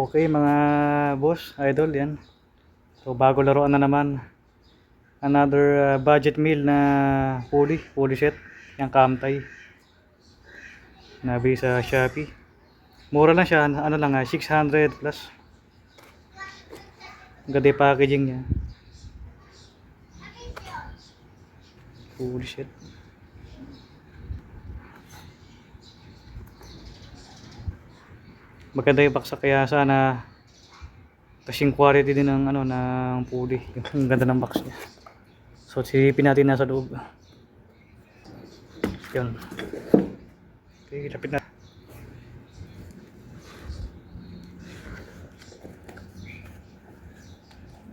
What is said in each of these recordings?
Okay mga boss, idol yan. So bago laruan na naman. Another budget meal na pulley set. Yung Kamtay. Nabi sa Shopee. Mura lang siya, ano lang 600 plus. Ganda yung packaging niya. Pulley set. Maganda yung baksa, kaya sana kasing quality din ng ano ng pulley. Yung ganda ng box niya. So silipin natin nasa loob. Yun. Okay, lapit na.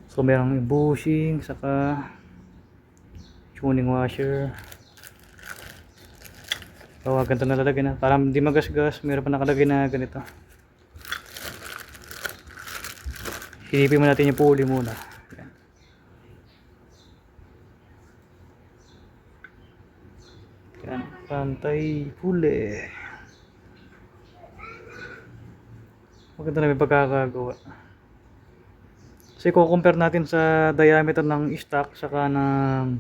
So merong bushing, saka tuning washer. So ganito na lalagay na. Para hindi magasgas, meron pa nakalagay na ganito. Silipin mo natin yung pulley muna. Yan, Kamtay pulley. Maganda na may pagkakagawa. Kasi compare natin sa diameter ng stock saka ng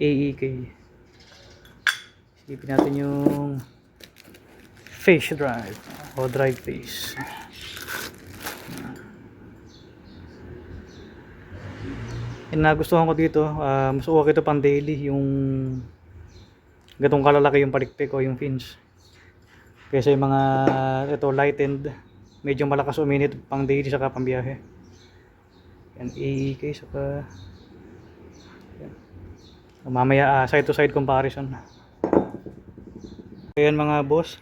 AEK. Silipin natin yung face drive o drive face. Yung nagustuhan ko dito, mas okay ito pang daily, yung gatong kalalaki yung palikpik o yung fins. Kaysa yung mga ito lightened, medyo malakas uminit pang daily saka pang biyahe. Yan, AEK saka yan. Mamaya side to side comparison. Ayan mga boss,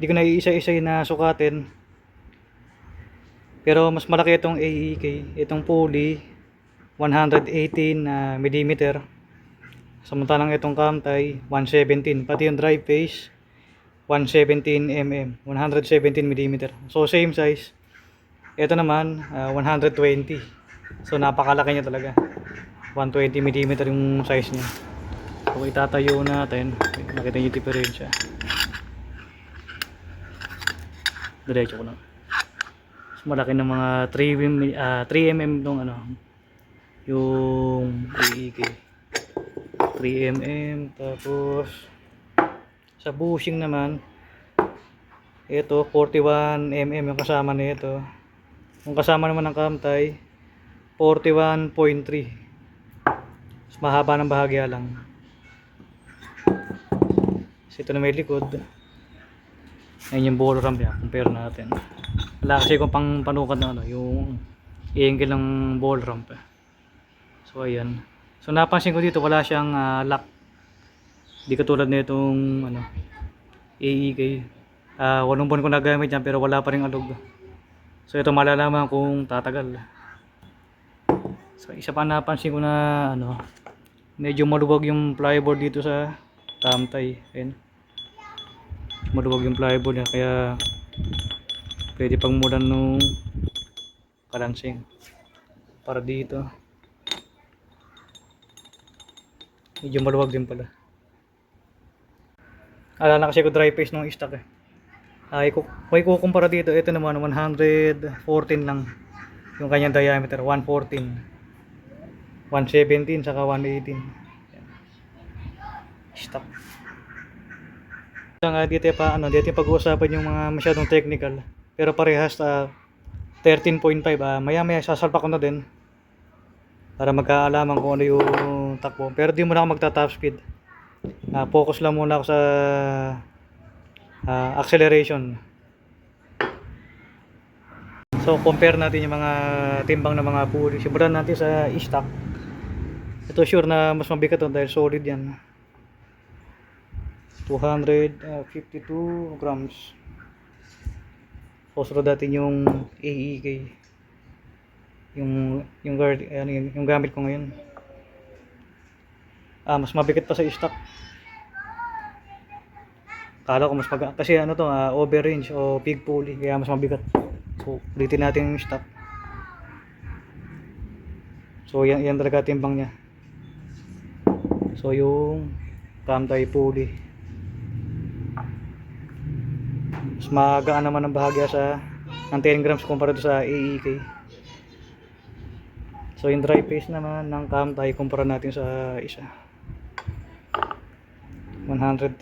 hindi ko na iisa-isa na sukatin, pero mas malaki itong AEK, itong pulley 118 mm, samantalang itong Kamtay 117, pati yung drive face 117 mm, 117 mm. So same size. Ito naman 120. So napakalaki niya talaga. 120 mm yung size niya. So itatayo natin, makita niyo yung diferensya. Diretso ko na. Mas malaki ng mga 3 mm nung ano, yung AEK 3 mm. Tapos sa bushing naman, ito 41 mm yung kasama nito. Yung kasama naman ng Kamtay 41.3. Mas mahaba ng bahagya lang. Kasi ito na may likod. Ayan yung ball ramp yan, compare natin. Wala kasi kung pang panukat na ano, yung angle ng ball ramp. So ayan. So napansin ko dito wala siyang lock. Hindi katulad nitong ano AEK. 8 buwan ko nagamit yan pero wala pa ring alog. So ito malalaman kung tatagal. So isa pa napansin ko na ano, medyo maluwag yung plyboard dito sa Kamtay. Ayan. Maluwag yung plyboard niya kaya pwede pang mulan nung kalansing. Para dito medyo maluwag din pala. Alala kasi ko dry face nung stock eh. May kukumpara dito, ito naman 114 lang yung kanyang diameter, 114, 117 saka 118. Stock. Dito pa ano, dito pag-uusapan yung mga masyadong technical, pero parehas 13.5. Maya sasalpak ko na din para magkaalaman kung ano yung takbo. Pero di muna ako magta-top speed. Focus lang muna ako sa acceleration. So compare natin yung mga timbang ng mga pulley. Simulan natin sa stock. Ito sure na mas mabigat ito dahil solid yan. 252 grams. Susunod natin yung AEK. Yung guard, yung gamit ko ngayon. Mas mabigat pa sa stock. Kala ko mas kasi ano to, over range o pig pulley kaya mas mabigat. So ulitin natin yung stock. So yan talaga timbang niya. So yung Kamtay pulley mas magaan naman ang bahagya sa ng 10 grams kumpara doon sa AEK. So yung dry pace naman ng Camtai kumpara natin sa isa, 130.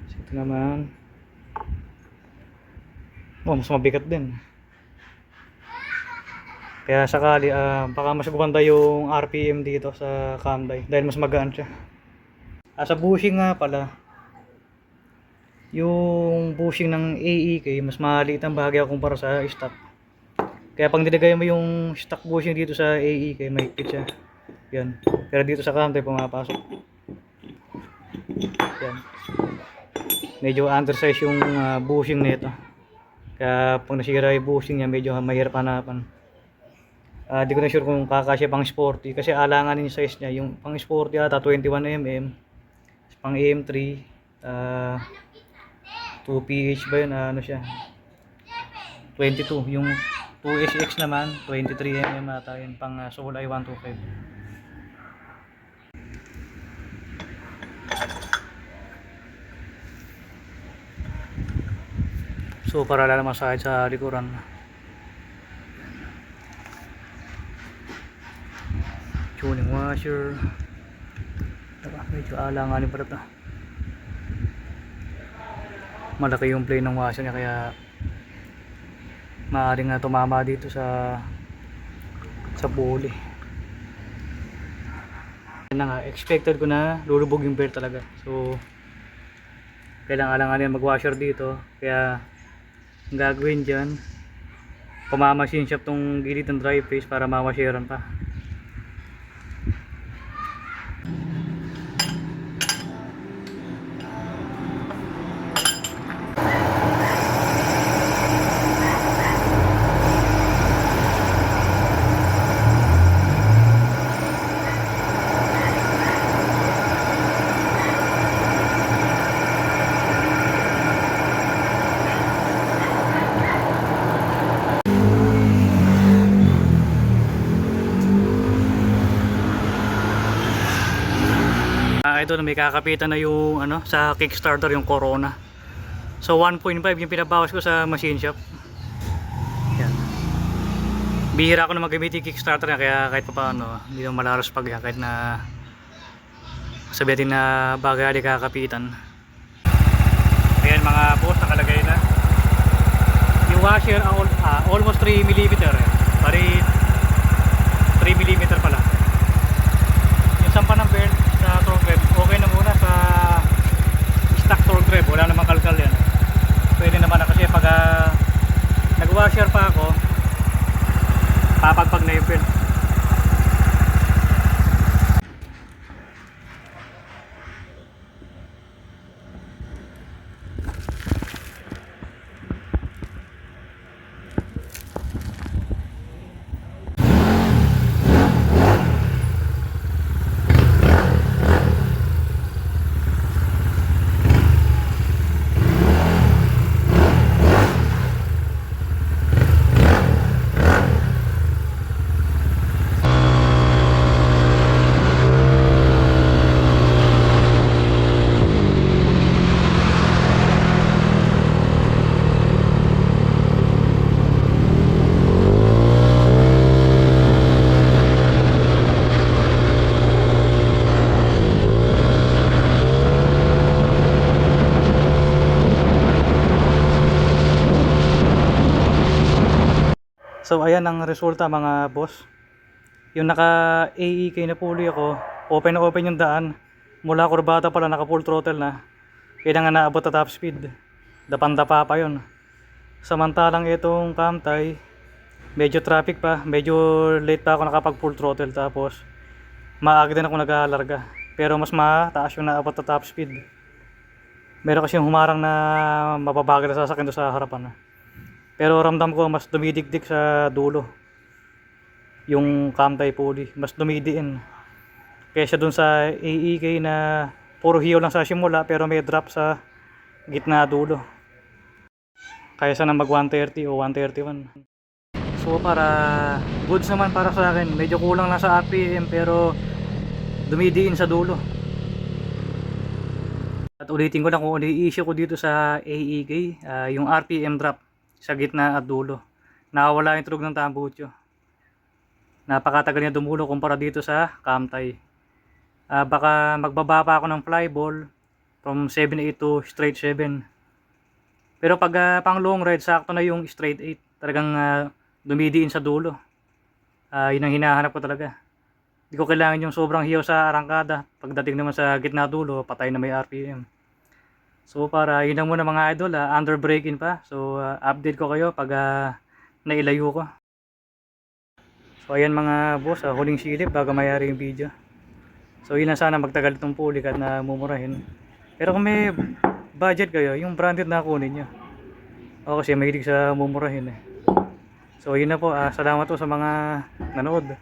So ito naman, mas mabigat din. Kaya sakali baka mas gumanda yung RPM dito sa Camtai dahil mas magaan siya. Sa bushing nga pala, yung bushing ng AEK mas maliit ang bahagya kumpara sa stock. Kaya pag nilagay mo yung stock bushing dito sa AEK, mahigpit siya. Yan. Pero dito sa Camtai pumapasok. Yan. Medyo undersize yung bushing nito. Kaya pag nasira yung bushing niya, medyo mahirap hanapan. Di ko na sure kung kakasya pang sporty kasi alangan yung size niya. Yung pang sporty ata 21mm, pang AM3 2PH ba yun, ano siya, 22. Yung 2SX naman 23mm ata yun, pang Solai 125. So para naman sa likuran, tuning washer, medyo alanganin pa ito. Malaki yung plane ng washer niya kaya maaaring tumama dito sa pulley. Yan na nga, expected ko na lulubog yung bear talaga. So kailangan alanganin mag-washer dito, kaya ang gagawin dyan, pamamasin shop tong gilid ng dry pace para mawasheran pa. Ito na may kakapitan na yung sa Kickstarter, yung Corona. So 1.5 yung pinabawas ko sa machine shop. Yan. Bihira ako na magamit yung Kickstarter na, kaya kahit pa paano hindi naman malaros pag yan, kahit na sabihin na bagay di kakapitan. Ayan mga boss, nakalagay na yung washer, almost 3mm pari 3mm pala yung sampa ng belt sa torque rev. Okay na muna sa stock torque rev, wala namang kalkal yan. Pwede naman na kasi pag nag-washer pa ako, papagpag na yung belt. So ayan ang resulta mga boss. Yung naka AEK na pulley ako, open na open yung daan. Mula kurbata pala naka full throttle na. Kaya nga naabot na top speed. Dapang-dapa pa yun. Samantalang itong Camtai, medyo traffic pa, medyo late pa ako nakapag full throttle, tapos maaga din ako nag-alarga. Pero mas mataas yung naabot na top speed. Meron kasi yung humarang na mababagal na sasakyan doon sa harapan. Pero ramdam ko mas dumidikdik sa dulo yung Camtai pulley, mas dumidiin kaysa dun sa AEK na puro hiyo lang sa simula pero may drop sa gitna dulo, kaysa na mag 130 o 131. So para goods naman para sa akin, medyo kulang lang sa RPM pero dumidiin sa dulo. At ulitin ko lang kung ano i-issue ko dito sa AEK, yung RPM drop sa gitna at dulo. Nakawala yung tunog ng tambucho. Napakatagal niya dumulo kumpara dito sa Kamtay. Baka magbaba pa ako ng flyball from 7.8 to straight 7. Pero pag pang long ride, sakto na yung straight 8. Talagang dumidiin sa dulo. Yun ang hinahanap ko talaga. Hindi ko kailangan yung sobrang hiyaw sa arangkada. Pagdating naman sa gitna dulo, patay na may RPM. So para yun lang muna mga idol, under braking pa. So update ko kayo pag nailayo ko. So ayan mga boss, huling silip bago mayari yung video. So yun na, sana magtagal itong pulik at na mumurahin. Pero kung may budget kayo, yung branded na kunin nyo. O kasi mahilig sa mumurahin eh. So yun na po, salamat po sa mga nanood.